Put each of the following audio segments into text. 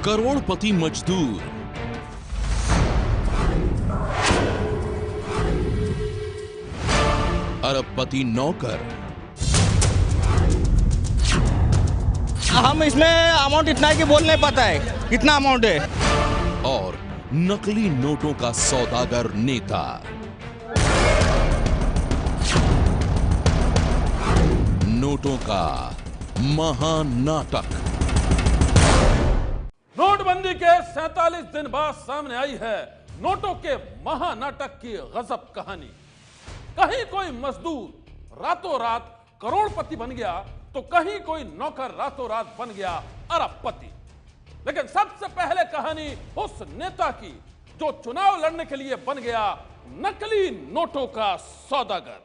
करोड़पति मजदूर, अरबपति नौकर। हम इसमें अमाउंट इतना है कि बोल नहीं पाता है कितना अमाउंट है। और नकली नोटों का सौदागर नेता। नोटों का महानाटक। नोटबंदी के 47 दिन बाद सामने आई है नोटों के महानाटक की गजब कहानी। कहीं कोई मजदूर रातों रात करोड़पति बन गया तो कहीं कोई नौकर रातों रात बन गया अरबपति। लेकिन सबसे पहले कहानी उस नेता की जो चुनाव लड़ने के लिए बन गया नकली नोटों का सौदागर।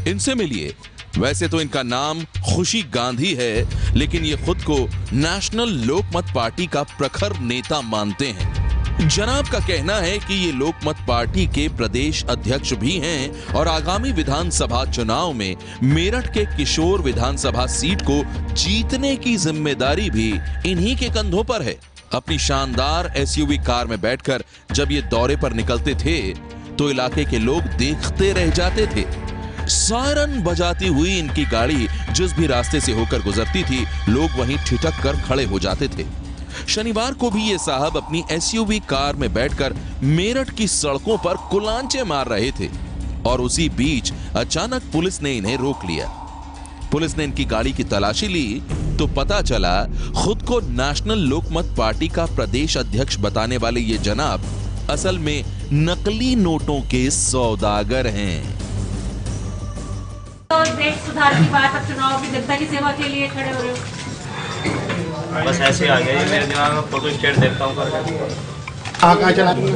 इनसे मिलिए। वैसे तो इनका नाम खुशी गांधी है, लेकिन ये खुद को नेशनल लोकमत पार्टी का प्रखर नेता मानते हैं। जनाब का कहना है कि ये लोकमत पार्टी के प्रदेश अध्यक्ष भी हैं और आगामी विधानसभा चुनाव में मेरठ के किशोर विधानसभा सीट को जीतने की जिम्मेदारी भी इन्हीं के कंधों पर है। अपनी शानदार एसयूवी कार में बैठकर जब ये दौरे पर निकलते थे तो इलाके के लोग देखते रह जाते थे। सायरन बजाती हुई इनकी गाड़ी जिस भी रास्ते से होकर गुजरती थी, लोग वहीं ठिठक कर खड़े हो जाते थे। शनिवार को भी ये साहब अपनी एसयूवी कार में बैठकर मेरठ की सड़कों पर कुलांचे मार रहे थे और उसी बीच अचानक पुलिस ने इन्हें रोक लिया। पुलिस ने इनकी गाड़ी की तलाशी ली तो पता चला खुद को नेशनल लोकमत पार्टी का प्रदेश अध्यक्ष बताने वाले ये जनाब असल में नकली नोटों के सौदागर हैं। तो देश सुधार की बात, अब चुनाव की जनता की सेवा के लिए खड़े हो रहे हो? बस ऐसे आ गए मेरे दिमाग में। फोटो स्टेट देखता हूँ कहाँ चलाती है?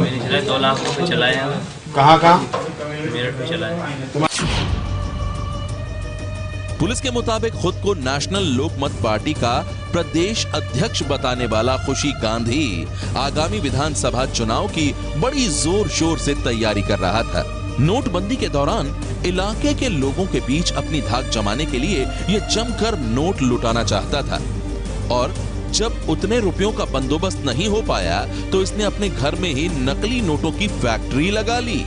मैंने चलाए 2 लाख रुपए चलाए हैं। कहाँ मेरठ में चलाए। पुलिस के मुताबिक खुद को नेशनल लोकमत पार्टी का प्रदेश अध्यक्ष बताने वाला खुशी गांधी आगामी विधानसभा चुनाव की बड़ी जोर शोर से तैयारी कर रहा था। नोटबंदी के दौरान इलाके के लोगों के बीच अपनी धाक जमाने के लिए यह जमकर नोट लुटाना चाहता था और जब उतने रुपयों का बंदोबस्त नहीं हो पाया तो इसने अपने घर में ही नकली नोटों की फैक्ट्री लगा ली।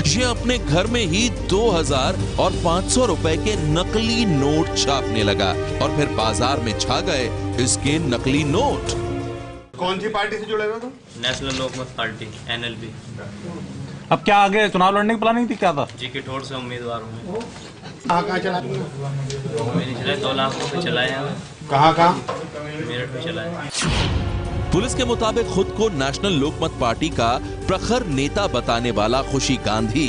ये अपने घर में ही 2000 और 500 रुपए के नकली नोट छापने लगा और फिर बाजार में छा गए इसके नकली नोट। कौन सी पार्टी से जुड़े हुए तुम? नेशनल लोकमत पार्टी NLP। अब क्या आगे चुनाव लड़ने की प्लानिंग थी, क्या था? जी के ठोर से उम्मीदवार हूँ। कहाँ चलाती है? मैंने चलाए 2 लाख रुपए चलाए हैं। कहाँ? मेरठ में चलाए। पुलिस के मुताबिक खुद को नेशनल लोकमत पार्टी का प्रखर नेता बताने वाला खुशी गांधी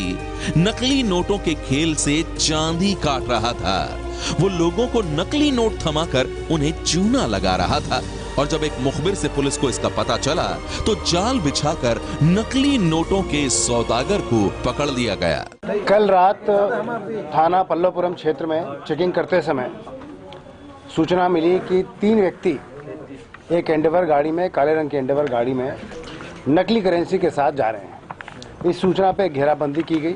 नकली नोटों के खेल से चांदी काट रहा था। वो लोगों को नकली नोट थमाकर उन्हें चूना लगा रहा था और जब एक मुखबिर से पुलिस को इसका पता चला तो जाल बिछाकर नकली नोटों के सौदागर को पकड़ लिया गया। कल रात थाना पल्लवपुरम क्षेत्र में चेकिंग करते समय सूचना मिली कि 3 व्यक्ति एक एंडेवर गाड़ी में, काले रंग की एंडेवर गाड़ी में नकली करेंसी के साथ जा रहे हैं। इस सूचना पे घेराबंदी की गई।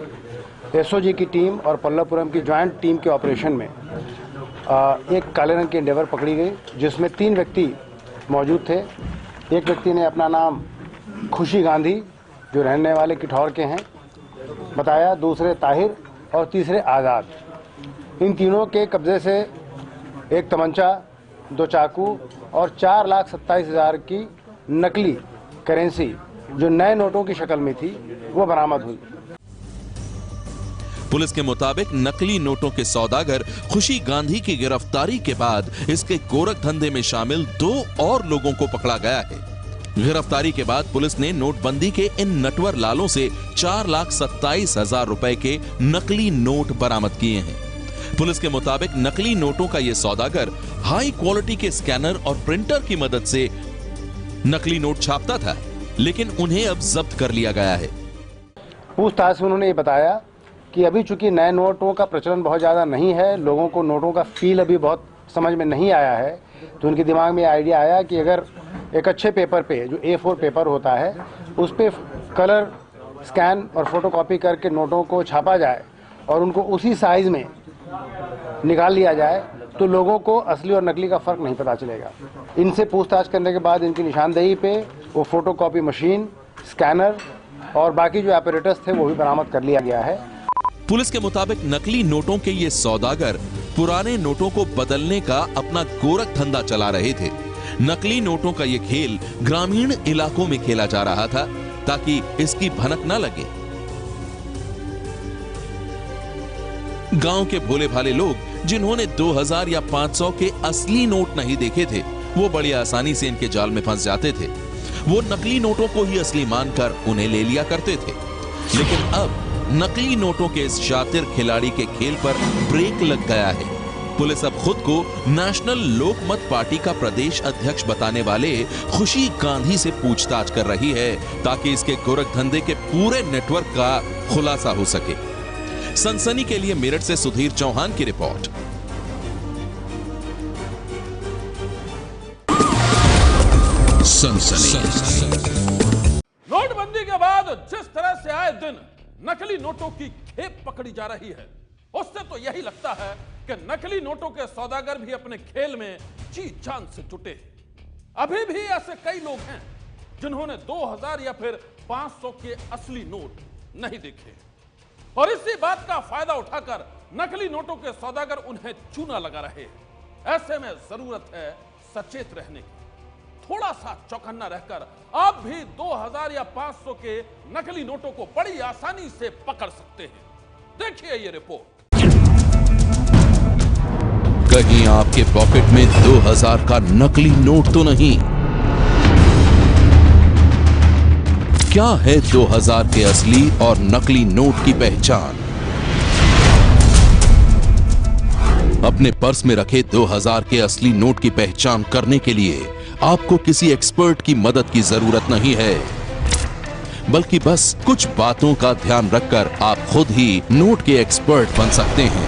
एसओजी की टीम और पल्लवपुरम की ज्वाइंट टीम के ऑपरेशन में एक काले रंग की एंडेवर पकड़ी गई जिसमें 3 व्यक्ति मौजूद थे। एक व्यक्ति ने अपना नाम खुशी गांधी जो रहने वाले किठौर के हैं बताया, दूसरे ताहिर और तीसरे आज़ाद। इन तीनों के कब्जे से एक तमंचा, 2 चाकू और 4,27,000 की नकली करेंसी जो नए नोटों की शक्ल में थी वो बरामद हुई। पुलिस के मुताबिक नकली नोटों के सौदागर खुशी गांधी की गिरफ्तारी के बाद इसके गोरख धंधे में शामिल 2 और लोगों को पकड़ा गया है। गिरफ्तारी के बाद पुलिस ने नोटबंदी के इन नटवर लालों से 4,27,000 रुपए के नकली नोट बरामद किए हैं। पुलिस के मुताबिक नकली नोटों का यह सौदागर हाई क्वालिटी के स्कैनर और प्रिंटर की मदद से नकली नोट छापता था, लेकिन उन्हें अब जब्त कर लिया गया है। पूछताछ में उन्होंने ये बताया कि अभी चूंकि नए नोटों का प्रचलन बहुत ज़्यादा नहीं है, लोगों को नोटों का फील अभी बहुत समझ में नहीं आया है, तो उनके दिमाग में आइडिया आया कि अगर एक अच्छे पेपर पे जो A4 पेपर होता है उस पे कलर स्कैन और फोटोकॉपी करके नोटों को छापा जाए और उनको उसी साइज़ में निकाल लिया जाए तो लोगों को असली और नकली का फर्क नहीं पता चलेगा। इनसे पूछताछ करने के बाद इनकी निशानदेही पे वो फोटोकॉपी मशीन, स्कैनर और बाकी जो ऑपरेटर्स थे वो भी बरामद कर लिया गया है। पुलिस के मुताबिक नकली नोटों के ये सौदागर पुराने नोटों को बदलने का अपना गोरख धंधा चला रहे थे। नकली नोटों का ये खेल ग्रामीण इलाकों में खेला जा रहा था ताकि इसकी भनक न लगे। गांव के भोले भाले लोग जिन्होंने 2000 या 500 के असली नोट नहीं देखे थे, वो बड़ी आसानी से इनके जाल में फंस जाते थे। वो नकली नोटों को ही असली मानकर उन्हें ले लिया करते थे। लेकिन अब नकली नोटों के इस शातिर खिलाड़ी के खेल पर ब्रेक लग गया है। पुलिस अब खुद को नेशनल लोकमत पार्टी का प्रदेश अध्यक्ष बताने वाले खुशी गांधी से पूछताछ कर रही है ताकि इसके गोरख धंधे के पूरे नेटवर्क का खुलासा हो सके। सनसनी के लिए मेरठ से सुधीर चौहान की रिपोर्ट। सनसनी। नोटबंदी के बाद जिस तरह से आए दिन नकली नोटों की खेप पकड़ी जा रही है, उससे तो यही लगता है कि नकली नोटों के सौदागर भी अपने खेल में जी जान से जुटे। अभी भी ऐसे कई लोग हैं जिन्होंने 2000 या फिर 500 के असली नोट नहीं देखे और इसी बात का फायदा उठाकर नकली नोटों के सौदागर उन्हें चूना लगा रहे हैं। ऐसे में जरूरत है सचेत रहने की। थोड़ा सा चौकन्ना रहकर आप भी 2000 या 500 के नकली नोटों को बड़ी आसानी से पकड़ सकते हैं। देखिए ये रिपोर्ट। कहीं आपके पॉकेट में 2000 का नकली नोट तो नहीं? क्या है 2000 के असली और नकली नोट की पहचान? अपने पर्स में रखे 2000 के असली नोट की पहचान करने के लिए आपको किसी एक्सपर्ट की मदद की जरूरत नहीं है, बल्कि बस कुछ बातों का ध्यान रखकर आप खुद ही नोट के एक्सपर्ट बन सकते हैं।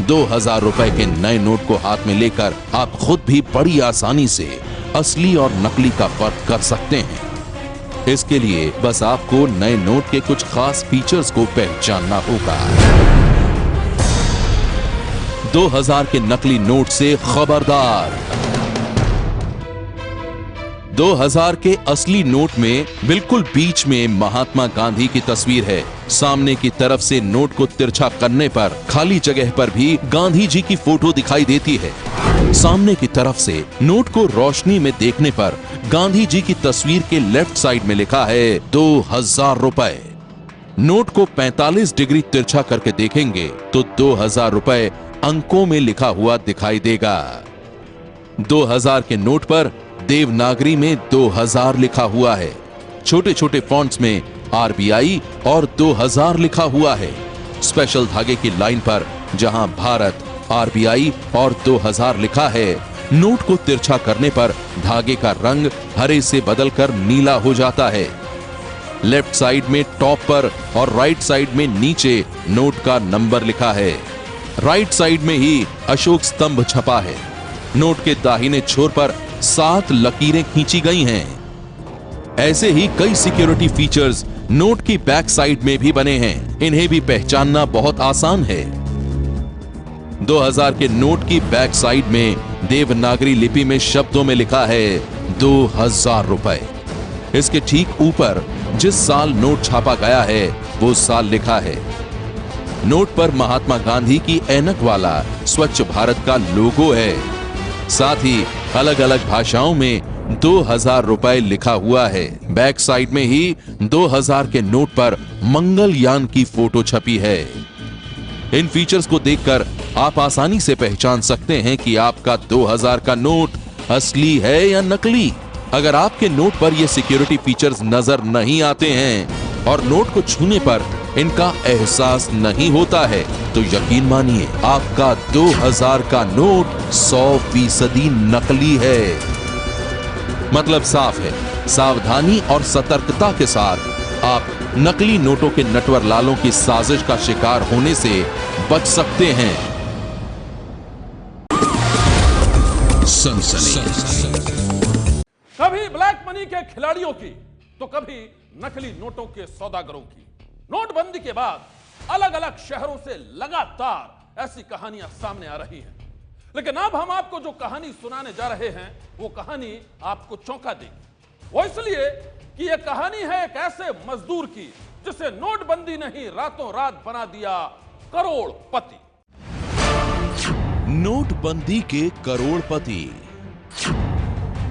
2000 रुपए के नए नोट को हाथ में लेकर आप खुद भी बड़ी आसानी से असली और नकली का फर्क कर सकते हैं। इसके लिए बस आपको नए नोट के कुछ खास फीचर्स को पहचानना होगा। 2000 के नकली नोट से खबरदार। 2000 के असली नोट में बिल्कुल बीच में महात्मा गांधी की तस्वीर है। सामने की तरफ से नोट को तिरछा करने पर खाली जगह पर भी गांधी जी की फोटो दिखाई देती है। सामने की तरफ से नोट को रोशनी में देखने पर गांधी जी की तस्वीर के लेफ्ट साइड में लिखा है 2000 रुपए। नोट को 45 डिग्री तिरछा करके देखेंगे तो 2000 रुपए अंकों में लिखा हुआ दिखाई देगा। 2000 के नोट पर देवनागरी में 2000 लिखा हुआ है। छोटे छोटे फॉन्ट्स में RBI और 2000 लिखा हुआ है। स्पेशल धागे की लाइन पर जहां भारत, RBI और 2000 लिखा है, नोट को तिरछा करने पर धागे का रंग हरे से बदलकर नीला हो जाता है। लेफ्ट साइड में टॉप पर और राइट साइड में नीचे नोट का नंबर लिखा है। राइट साइड में ही अशोक स्तंभ छपा है। नोट के दाहिने छोर पर 7 लकीरें खींची गई हैं। ऐसे ही कई सिक्योरिटी फीचर्स नोट की बैक साइड में भी बने हैं। इन्हें भी पहचानना बहुत आसान है। 2000 के नोट की बैक साइड में देवनागरी लिपि में शब्दों में लिखा है 2000 रुपए। इसके ठीक ऊपर जिस साल नोट छापा गया है वो साल लिखा है। नोट पर महात्मा गांधी की ऐनक वाला स्वच्छ भारत का लोगो है। साथ ही अलग अलग भाषाओं में 2000 रुपए लिखा हुआ है। बैक साइड में ही 2000 के नोट पर मंगलयान की फोटो छपी है। इन फीचर्स को देखकर आप आसानी से पहचान सकते हैं कि आपका 2000 का नोट असली है या नकली। अगर आपके नोट पर ये सिक्योरिटी फीचर्स नजर नहीं आते हैं और नोट को छूने पर इनका एहसास नहीं होता है तो यकीन मानिए आपका 2000 का नोट 100% नकली है। मतलब साफ है, सावधानी और सतर्कता के साथ आप नकली नोटों के नटवर लालों की साजिश का शिकार होने से बच सकते हैं। सनसनी। कभी ब्लैक मनी के खिलाड़ियों की तो कभी नकली नोटों के सौदागरों की। नोटबंदी के बाद अलग अलग शहरों से लगातार ऐसी कहानियां सामने आ रही हैं। लेकिन अब हम आपको जो कहानी सुनाने जा रहे हैं वो कहानी आपको चौंका देगी। वो इसलिए कि यह कहानी है एक ऐसे मजदूर की जिसे नोटबंदी ने ही रातों रात बना दिया करोड़पति। नोटबंदी के करोड़पति,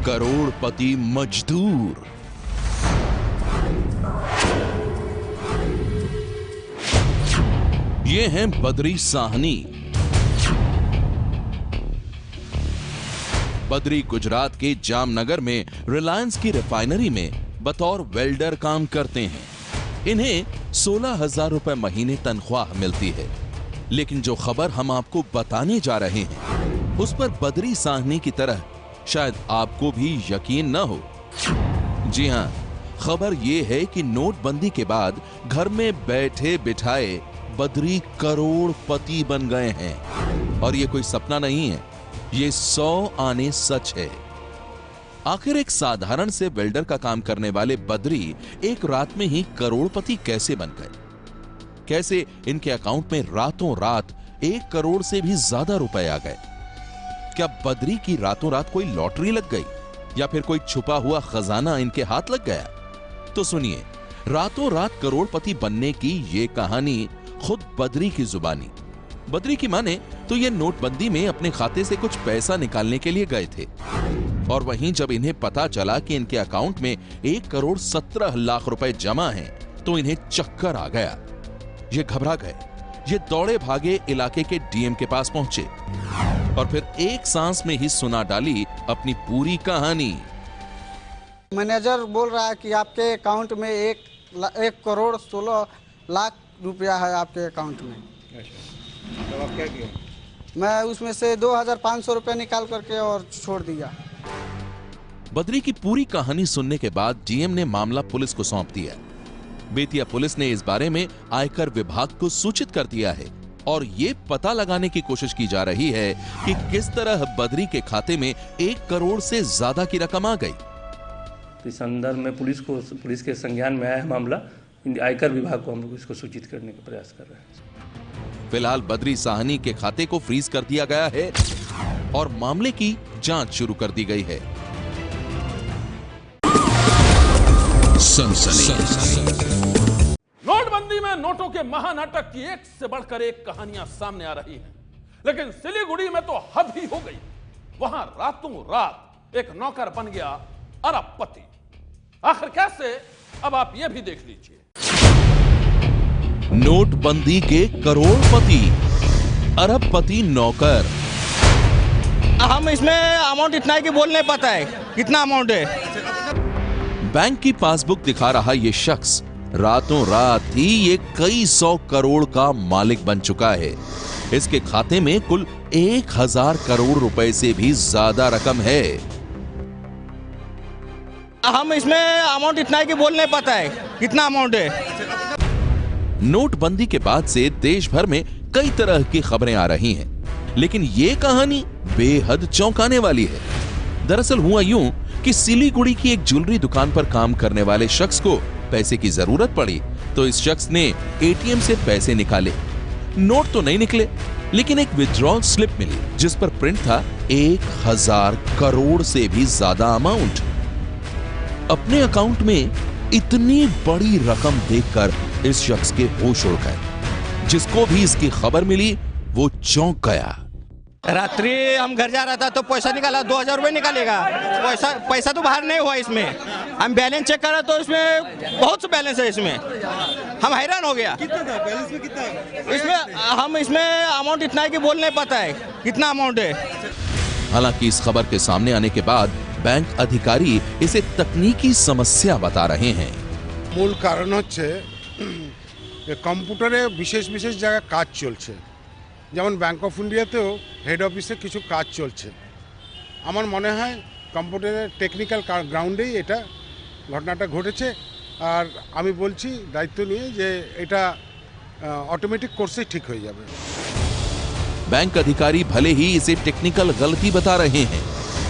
करोड़पति मजदूर। ये हैं बद्री साहनी। बद्री गुजरात के जामनगर में रिलायंस की रिफाइनरी में बतौर वेल्डर काम करते हैं। इन्हें 16,000 रुपए महीने तनख्वाह मिलती है। लेकिन जो खबर हम आपको बताने जा रहे हैं उस पर बद्री साहनी की तरह शायद आपको भी यकीन न हो। जी हां, खबर यह है कि नोटबंदी के बाद घर में बैठे बिठाए बद्री करोड़पति बन गए हैं। और ये कोई सपना नहीं है, ये 100 आने सच है। आखिर एक साधारण से वेल्डर का काम करने वाले बद्री एक रात में ही करोड़पति कैसे बन गए? कैसे इनके अकाउंट में रातों रात 1 करोड़ से भी ज्यादा रुपए आ गए? क्या बद्री की रातों रात कोई लॉटरी लग गई या फिर कोई छुपा हुआ खजाना इनके हाथ लग गया? तो सुनिए रातों रात करोड़पति बनने की ये कहानी खुद बद्री की जुबानी। बद्री की माने तो ये नोटबंदी में अपने खाते से कुछ पैसा निकालने के लिए गए थे और वहीं जब इन्हें पता चला कि इनके अकाउंट में 1 करोड़ 17 लाख रुपए जमा हैं, तो इन्हें चक्कर आ गया। ये घबरा गए। ये दौड़े भागे इलाके के डीएम के पास पहुंचे और फिर एक सांस में ही सुना डाली अपनी पूरी कहानी। मैनेजर बोल रहा है कि आपके अकाउंट में 1 करोड़ 16 लाख रुपया है आपके अकाउंट में। तो आप क्या किया? मैं उसमें से 2,500 रुपया निकाल करके और छोड़ दिया। बद्री की पूरी कहानी सुनने के बाद डीएम ने मामला पुलिस को सौंप दिया। बेतिया पुलिस ने इस बारे में आयकर विभाग को सूचित कर दिया है और ये पता लगाने की कोशिश की जा रही है कि किस तरह बद्री के खाते में 1 करोड़ से ज्यादा की रकम आ गई। इस संदर्भ में पुलिस के संज्ञान में आया है मामला। आयकर विभाग को हम लोग इसको सूचित करने का प्रयास कर रहे हैं। फिलहाल बद्री साहनी के खाते को फ्रीज कर दिया गया है और मामले की जांच शुरू कर दी गई है। नोटबंदी में नोटों के महानाटक की एक से बढ़कर एक कहानियां सामने आ रही हैं। लेकिन सिलीगुड़ी में तो हद ही हो गई। वहां रातों रात एक नौकर बन गया अरबपति। आखिर कैसे, अब आप यह भी देख लीजिए। नोटबंदी के करोड़पति, अरबपति नौकर। हम इसमें अमाउंट इतना है कि बोल नहीं पाता है कितना अमाउंट है। बैंक की पासबुक दिखा रहा यह शख्स रातों रात ही ये कई 100 करोड़ का मालिक बन चुका है। इसके खाते में कुल 1,000 करोड़ रुपए से भी ज्यादा रकम है। हम इसमें अमाउंट इतना है कि बोल नहीं पाता है कितना अमाउंट है। नोटबंदी के बाद से देश भर में कई तरह की खबरें आ रही हैं, लेकिन ये कहानी बेहद चौंकाने वाली है। दरअसल हुआ यूं कि सिलीगुड़ी की एक ज्वेलरी दुकान पर काम करने वाले शख्स को पैसे की जरूरत पड़ी, तो इस शख्स ने एटीएम से पैसे निकाले। नोट तो नहीं निकले, लेकिन एक विड्रॉल स्लिप मिली जिस पर प्रिंट था 1,000 करोड़ से भी ज्यादा अमाउंट। अपने अकाउंट में इतनी बड़ी रकम देखकर इस शख्स के होश उड़ गए। जिसको भी इसकी खबर मिली वो चौंक गया। रात्रि हम घर जा रहा था तो पैसा निकाला, 2,000 रुपये निकालेगा। पैसा तो बाहर नहीं हुआ इसमें। हम बैलेंस चेक करा तो इसमें बहुत सा बैलेंस है। इसमें हम हैरान हो गया। कितना था बैलेंस में? कितना है इसमें? हम इसमें अमाउंट इतना है कि बोल नहीं पाता है कितना अमाउंट है। हालांकि इस खबर के सामने आने के बाद बैंक अधिकारी इसे तकनीकी समस्या बता रहे हैं। মূল কারণ হচ্ছে কম্পিউটারে বিশেষ বিশেষ জায়গায় কাজ চলছে, যেমন ব্যাংক অফ ইন্ডিয়াতেও হেড অফিসে কিছু কাজ চলছে। আমার মনে হয় কম্পিউটারের টেকনিক্যাল গ্রাউন্ডেই এটা ঘটনাটা ঘটেছে। আর আমি বলছি দায়িত্ব নিয়ে যে এটা অটোমেটিক কোর্সে ঠিক হয়ে যাবে। बैंक अधिकारी भले ही इसे टेक्निकल गलती बता रहे हैं,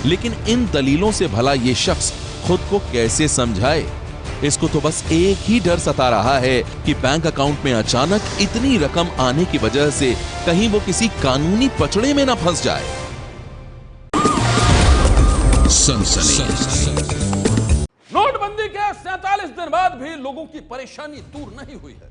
लेकिन इन दलीलों से भला ये शख्स खुद को कैसे समझाए। इसको तो बस एक ही डर सता रहा है कि बैंक अकाउंट में अचानक इतनी रकम आने की वजह से कहीं वो किसी कानूनी पचड़े में ना फंस जाए। सनसनी। नोटबंदी के 47 दिन बाद भी लोगों की परेशानी दूर नहीं हुई है।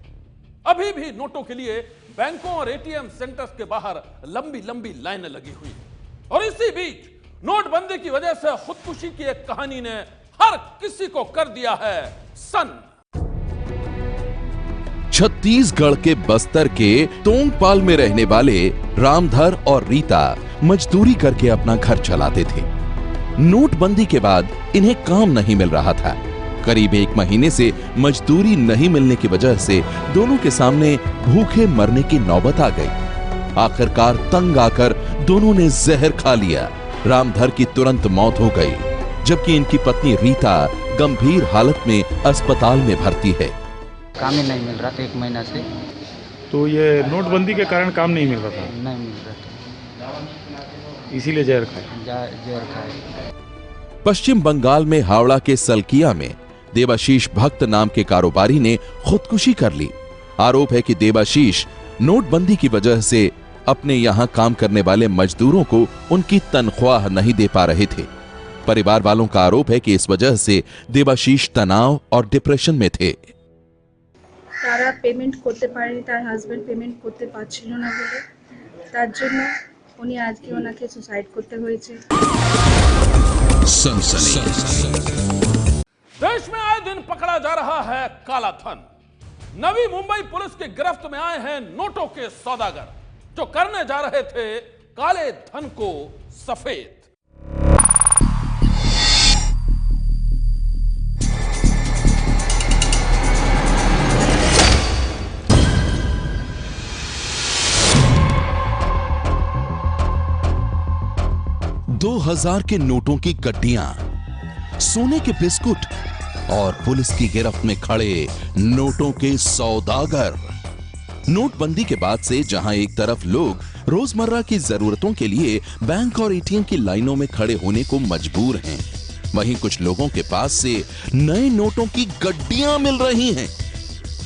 अभी भी नोटों के लिए बैंकों और एटीएम सेंटर्स के बाहर लंबी लंबी लाइनें लगी हुई हैं। और इसी बीच नोटबंदी की वजह से खुदकुशी की एक कहानी ने हर किसी को कर दिया है सन्न। छत्तीसगढ़ के बस्तर के तोंगपाल में रहने वाले रामधर और रीता मजदूरी करके अपना घर चलाते थे। नोटबंदी के बाद इन्हें काम नहीं मिल रहा था। करीब 1 महीने से मजदूरी नहीं मिलने की वजह से दोनों के सामने भूखे मरने की नौबत आ गई। आखिरकार तंग आकर दोनों ने जहर खा लिया। रामधर की तुरंत मौत हो गई, जबकि इनकी पत्नी रीता गंभीर हालत में अस्पताल में भर्ती है। काम ही नहीं मिल रहा था 1 महीना से। तो ये नोटबंदी के कारण काम नहीं मिल रहा था? नहीं मिल रहा था, इसीलिए जहर खाए। जहर खाए। पश्चिम बंगाल में हावड़ा के सलकिया में देवाशीष भक्त नाम के कारोबारी ने खुदकुशी कर ली। आरोप है कि देवाशीष नोटबंदी की वजह से अपने यहां काम करने वाले मजदूरों को उनकी तनख्वाह नहीं दे पा रहे थे। परिवार वालों का आरोप है कि इस वजह से देवाशीष तनाव और डिप्रेशन में थे। তারা পেমেন্ট করতে পারেনি, তার হাজবেন্ড পেমেন্ট করতে পারছিল না বলে তার জন্য উনি আজকে ওনাকে সুসাইড করতে হয়েছে। देश में आए दिन पकड़ा जा रहा है काला धन। नवी मुंबई पुलिस की गिरफ्त में आए हैं नोटों के सौदागर, जो करने जा रहे थे काले धन को सफेद। दो 2000 के नोटों की गड्डियां, सोने के बिस्कुट और पुलिस की गिरफ्त में खड़े नोटों के सौदागर। नोटबंदी के बाद से जहां एक तरफ लोग रोजमर्रा की जरूरतों के लिए बैंक और एटीएम की लाइनों में खड़े होने को मजबूर हैं, वहीं कुछ लोगों के पास से नए नोटों की गड्डियां मिल रही हैं।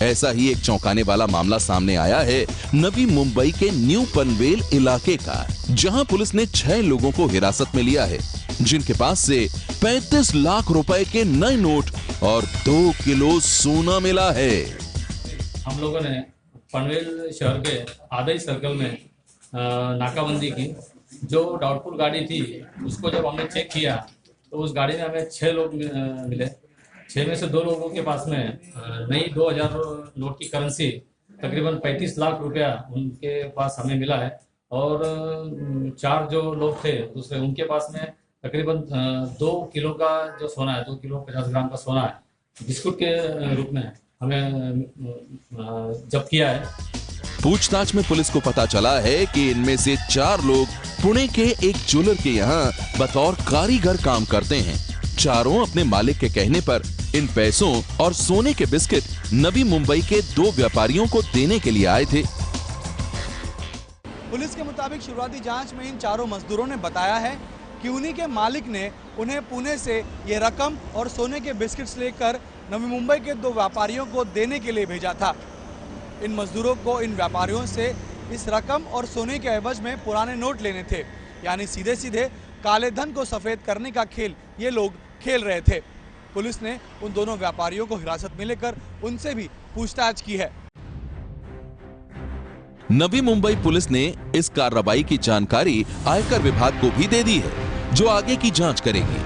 ऐसा ही एक चौंकाने वाला मामला सामने आया है नवी मुंबई के न्यू पनवेल इलाके का, जहां पुलिस ने 6 लोगों को हिरासत में लिया है, जिनके पास से 35 लाख रुपए के नए नोट और 2 किलो सोना मिला है। हम लोगों ने पनवेल शहर के आदई सर्कल में नाकाबंदी की। जो डाउटफुल गाड़ी थी उसको जब हमने चेक किया तो उस गाड़ी में हमें 6 लोग मिले। 6 में से 2 लोगों के पास में नई 2000 नोट की करेंसी तकरीबन 35 लाख रुपया उनके पास हमें मिला है। और 4 जो लोग थे दूसरे, उनके पास में तकरीबन 2 किलो का जो सोना है, 2 किलो 50 ग्राम का सोना है, बिस्कुट के रूप में हमें जब्त किया है। पूछताछ में पुलिस को पता चला है कि इनमें से 4 लोग पुणे के एक ज्वेलर के यहाँ बतौर कारीगर काम करते हैं। चारों अपने मालिक के कहने पर इन पैसों और सोने के बिस्किट नवी मुंबई के 2 व्यापारियों को देने के लिए आए थे। पुलिस के मुताबिक शुरुआती जांच में इन चारों मजदूरों ने बताया है कि उन्हीं के मालिक ने उन्हें पुणे से ये रकम और सोने के बिस्किट्स लेकर नवी मुंबई के 2 व्यापारियों को देने के लिए भेजा था। इन मजदूरों को इन व्यापारियों से इस रकम और सोने के एवज में पुराने नोट लेने थे, यानी सीधे सीधे काले धन को सफेद करने का खेल ये लोग खेल रहे थे। पुलिस ने उन दोनों व्यापारियों को हिरासत में लेकर उनसे भी पूछताछ की है। नवी मुंबई पुलिस ने इस कार्रवाई की जानकारी आयकर विभाग को भी दे दी है, जो आगे की जांच करेगी।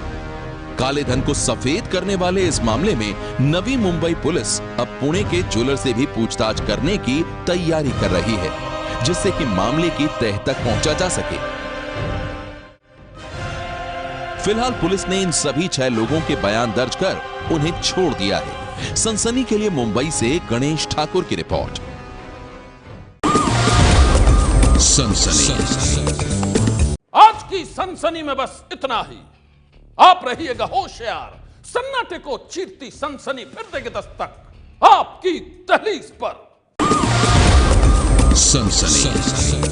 काले धन को सफेद करने वाले इस मामले में नवी मुंबई पुलिस अब पुणे के ज्वेलर से भी पूछताछ करने की तैयारी कर रही है, जिससे कि मामले की तह तक पहुंचा जा सके। फिलहाल पुलिस ने इन सभी 6 लोगों के बयान दर्ज कर उन्हें छोड़ दिया है। सनसनी के लिए मुंबई से गणेश ठाकुर की रिपोर्ट। सनसनी। आज की सनसनी में बस इतना ही। आप रहिएगा होशियार। सन्नाटे को चीरती सनसनी फिर देगी दस्तक आपकी दहलीज पर। सनसनी।